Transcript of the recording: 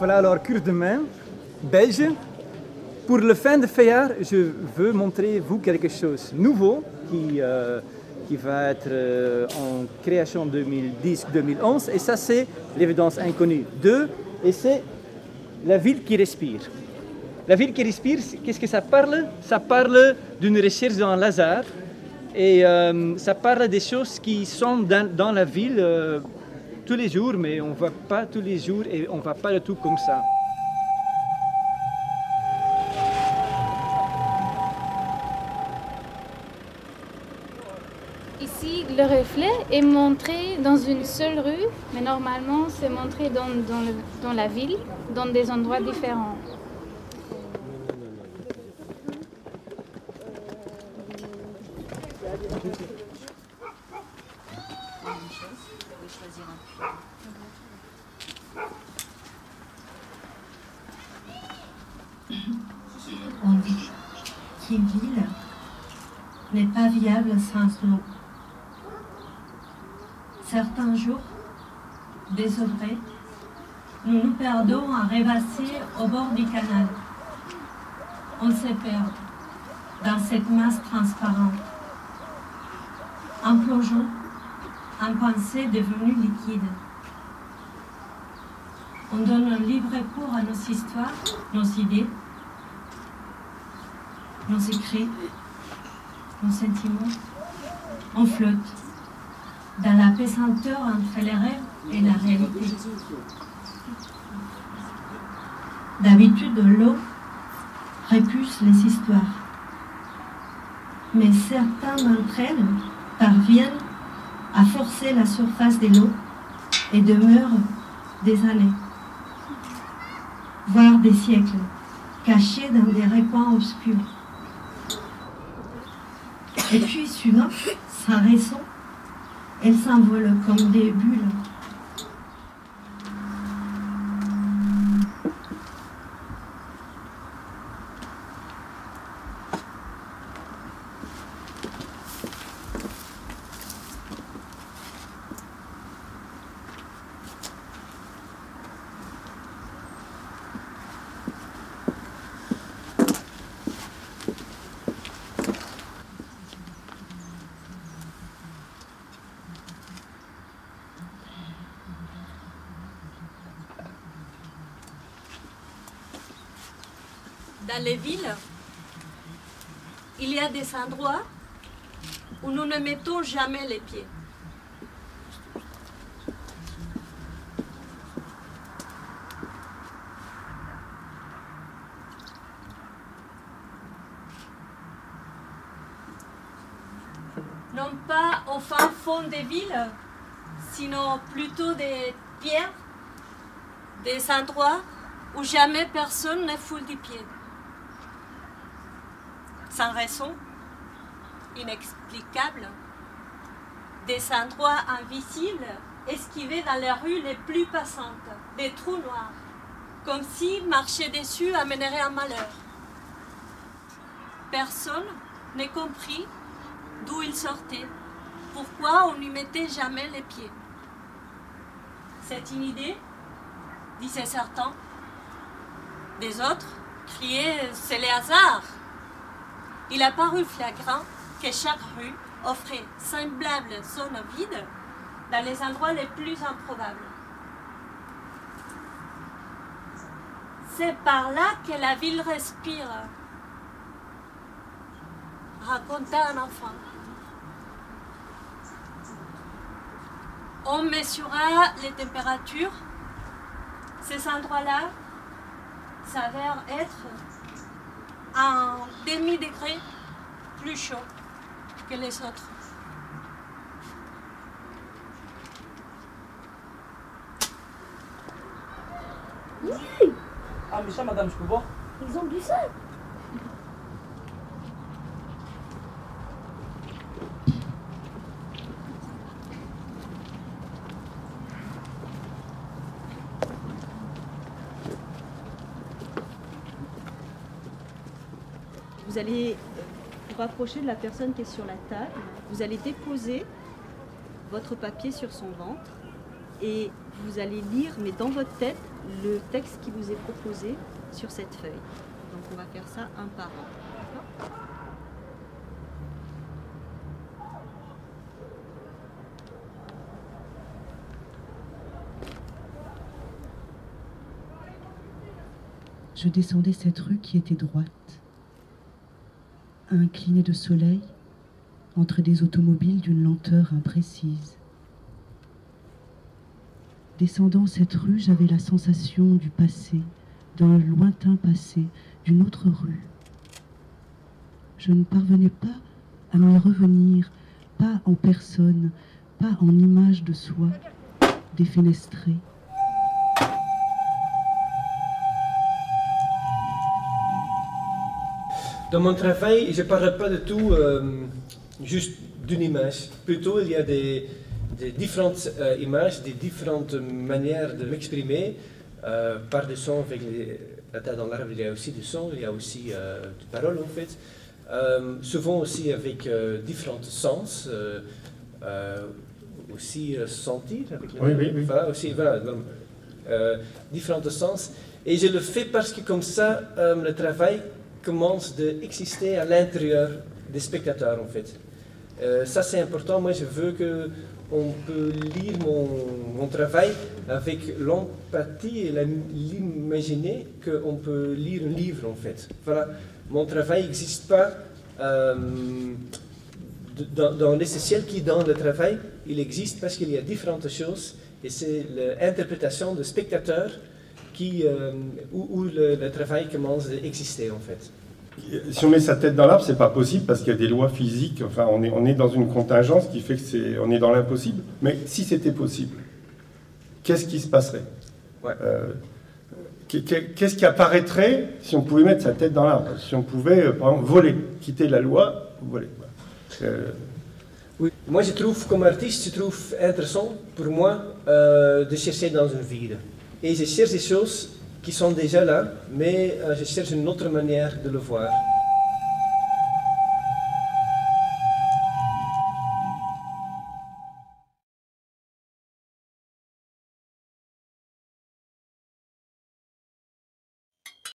Voilà alors cure de main belge. Pour le fin de Fayard, je veux montrer vous quelque chose de nouveau qui va être en création 2010-2011. Et ça, c'est l'évidence inconnue 2. Et c'est la ville qui respire. La ville qui respire, qu'est-ce que ça parle? Ça parle d'une recherche dans Lazare. Et ça parle des choses qui sont dans la ville tous les jours, mais on ne va pas tous les jours et on ne va pas du tout comme ça. Ici, le reflet est montré dans une seule rue, mais normalement, c'est montré dans la ville, dans des endroits différents. On dit qu'une ville n'est pas viable sans l'eau. Certains jours, désœuvrés, nous nous perdons à rêvasser au bord du canal. On se perd dans cette masse transparente, en plongeant en pensée devenue liquide. On donne un libre cours à nos histoires, nos idées, nos écrits, nos sentiments. On flotte dans la pesanteur entre les rêves et la réalité. D'habitude, l'eau repousse les histoires. Mais certains d'entre elles parviennent à forcer la surface de l'eau et demeurent des années, voire des siècles, cachés dans des recoins obscurs. Et puis, soudain, sans raison, elles s'envolent comme des bulles. Dans les villes, il y a des endroits où nous ne mettons jamais les pieds. Non pas au fin fond des villes, sinon plutôt des pierres, des endroits où jamais personne ne foule du pied. Sans raison, inexplicable, des endroits invisibles esquivés dans les rues les plus passantes, des trous noirs, comme si marcher dessus amènerait un malheur. Personne n'a compris d'où il sortait, pourquoi on n'y mettait jamais les pieds. C'est une idée, disaient certains. Des autres criaient « c'est le hasard ». Il a paru flagrant que chaque rue offrait semblables zones vides dans les endroits les plus improbables. C'est par là que la ville respire, racontait un enfant. On mesura les températures. Ces endroits-là s'avèrent être un demi-degré plus chaud que les autres. Oui. Ah mais ça madame, je peux voir? Ils ont bu ça. Vous allez vous rapprocher de la personne qui est sur la table. Vous allez déposer votre papier sur son ventre et vous allez lire, mais dans votre tête, le texte qui vous est proposé sur cette feuille. Donc on va faire ça un par un. D'accord ? Je descendais cette rue qui était droite, à un cliné de soleil, entre des automobiles d'une lenteur imprécise. Descendant cette rue, j'avais la sensation du passé, d'un lointain passé, d'une autre rue. Je ne parvenais pas à m'y revenir, pas en personne, pas en image de soi, défenestrée. Dans mon travail, je ne parle pas du tout juste d'une image. Plutôt, il y a des différentes images, des différentes manières de m'exprimer. Par des sons, avec la tête dans l'arbre, il y a aussi du son, il y a aussi des paroles en fait. Souvent aussi avec différents sens, aussi sentir avec le oui. Voilà, aussi, voilà, différents sens. Et je le fais parce que comme ça, le travail commence d'exister à l'intérieur des spectateurs en fait. Ça c'est important, moi je veux qu'on peut lire mon travail avec l'empathie et l'imaginer qu'on peut lire un livre en fait. Voilà, mon travail n'existe pas dans l'essentiel qui est dans le travail, il existe parce qu'il y a différentes choses et c'est l'interprétation de spectateurs où le travail commence à exister en fait. Si on met sa tête dans l'arbre, c'est pas possible parce qu'il y a des lois physiques. Enfin, on est dans une contingence qui fait que on est dans l'impossible. Mais si c'était possible, qu'est-ce qui se passerait? Ouais. Qu'est-ce qui apparaîtrait si on pouvait mettre sa tête dans l'arbre? Si on pouvait, par exemple, voler, quitter la loi, voler. Oui. Moi, je trouve, comme artiste, je trouve intéressant pour moi de chercher dans un vide. Et je cherche des choses qui sont déjà là, mais je cherche une autre manière de le voir.